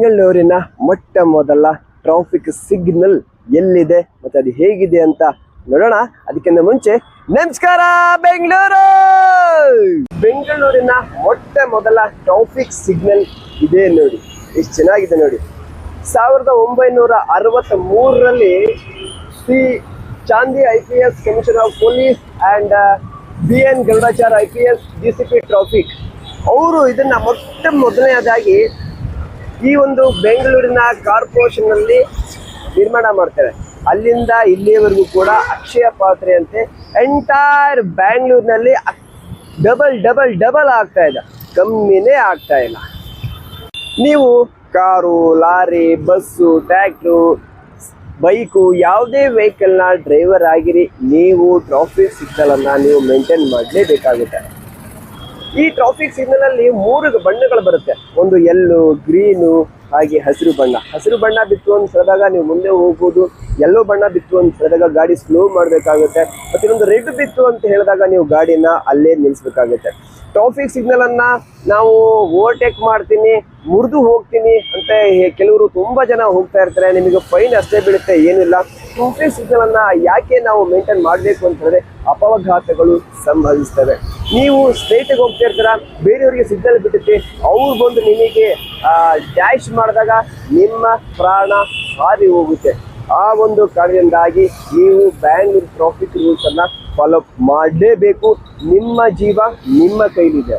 ಬೆಂಗಳೂರಿನ ಮೊಟ್ಟ ಮೊದಲ ಟ್ರಾಫಿಕ್ ಸಿಗ್ನಲ್ ಎಲ್ಲಿದೆ ಮತ್ತೆ ಅದು ಹೇಗಿದೆ ಅಂತ ನೋಡೋಣ. ಅದಕ್ಕಿಂತ ಮುಂಚೆ ನಮಸ್ಕಾರ ಬೆಂಗಳೂರು. ಬೆಂಗಳೂರಿನ ಮೊಟ್ಟ ಮೊದಲ ಟ್ರಾಫಿಕ್ ಸಿಗ್ನಲ್ ಇದೆ ನೋಡಿ, ಎಷ್ಟು ಚೆನ್ನಾಗಿದೆ ನೋಡಿ. 1963ರಲ್ಲಿ Shri Chandi IPS commissioner of police and BN Garudachar IPS DCP traffic ಅವರು ಇದನ್ನ ಮೊಟ್ಟ ಮೊದಲನೇದಾಗಿ ಈ ಒಂದು ಬೆಂಗಳೂರಿನ ಕಾರ್ಪೊರೇಷನ್ ನಲ್ಲಿ ನಿರ್ಮಾಣ ಮಾಡ್ತಾರೆ. ಅಲ್ಲಿಂದ ಇಲ್ಲಿಯವರೆಗೂ ಕೂಡ ಅಕ್ಷಯ ಪಾತ್ರೆ ಅಂತೆ ಎಂಟೈರ್ ಬ್ಯಾಂಗ್ಳೂರಿನಲ್ಲಿ ಡಬಲ್ ಆಗ್ತಾ ಇದೆ, ಕಮ್ಮಿನೇ ಆಗ್ತಾ ಇಲ್ಲ. ನೀವು car, lorry, bus, tractor, bike, ಯಾವುದೇ ವೆಹಿಕಲ್ನ ಡ್ರೈವರ್ ಆಗಿರಿ, ನೀವು ಟ್ರಾಫಿಕ್ ಸಿಗ್ನಲ್ ಅನ್ನ ನೀವು ಮೇಂಟೈನ್ ಮಾಡಲೇಬೇಕಾಗುತ್ತೆ. ಈ ಟ್ರಾಫಿಕ್ ಸಿಗ್ನಲ್ ಅಲ್ಲಿ 3 ಬಣ್ಣಗಳು ಬರುತ್ತೆ. ಒಂದು ಯೆಲ್ಲೋ, ಗ್ರೀನು, ಹಾಗೆ ಹಸಿರು ಬಣ್ಣ. ಹಸಿರು ಬಣ್ಣ ಬಿತ್ತು ಅಂತ ಹೇಳಿದಾಗ ನೀವು ಮುಂದೆ ಹೋಗ್ಬೋದು. ಯೆಲ್ಲೋ ಬಣ್ಣ ಬಿತ್ತು ಅಂತ ಹೇಳಿದಾಗ ಗಾಡಿ ಸ್ಲೋ ಮಾಡಬೇಕಾಗುತ್ತೆ. ಮತ್ತೆ ಇನ್ನೊಂದು ರೆಡ್ ಬಿತ್ತು ಅಂತ ಹೇಳಿದಾಗ ನೀವು ಗಾಡಿನ ಅಲ್ಲೇ ನಿಲ್ಲಿಸಬೇಕಾಗುತ್ತೆ. ಟ್ರಾಫಿಕ್ ಸಿಗ್ನಲ್ ಅನ್ನ ನಾವು ಓವರ್ಟೇಕ್ ಮಾಡ್ತೀನಿ, ಮುರಿದು ಹೋಗ್ತೀನಿ ಅಂತ ಕೆಲವರು ತುಂಬಾ ಜನ ಹೋಗ್ತಾ ಇರ್ತಾರೆ. ನಿಮಗೆ ಫೈನ್ ಅಷ್ಟೇ ಬೀಳುತ್ತೆ, ಏನಿಲ್ಲ. ಟ್ರಾಫಿಕ್ ಸಿಗ್ನಲ್ ಅನ್ನ ಯಾಕೆ ನಾವು ಮೇಂಟೈನ್ ಮಾಡಬೇಕು ಅಂತ ಹೇಳಿದ್ರೆ ಅಪಘಾತಗಳು ಸಂಭವಿಸ್ತವೆ. ನೀವು ಸ್ಟ್ರೈಟಿಗೆ ಹೋಗ್ತಾ ಇರ್ತೀರ, ಬೇರೆಯವರಿಗೆ ಸಿಗ್ನಲ್ ಬಿಟ್ಟುತ್ತೆ, ಅವ್ರು ಬಂದು ನಿಮಗೆ ಡ್ಯಾಶ್ ಮಾಡಿದಾಗ ನಿಮ್ಮ ಪ್ರಾಣ ಹಾರಿ ಹೋಗುತ್ತೆ. ಆ ಒಂದು ಕಾರಣದಿಂದಾಗಿ ನೀವು ಬ್ಯಾಂಗ್ಳೂರ್ ಟ್ರಾಫಿಕ್ ರೂಲ್ಸ್ ಅನ್ನ ಫಾಲೋ ಮಾಡಲೇಬೇಕು. ನಿಮ್ಮ ಜೀವ ನಿಮ್ಮ ಕೈಲಿದೆ.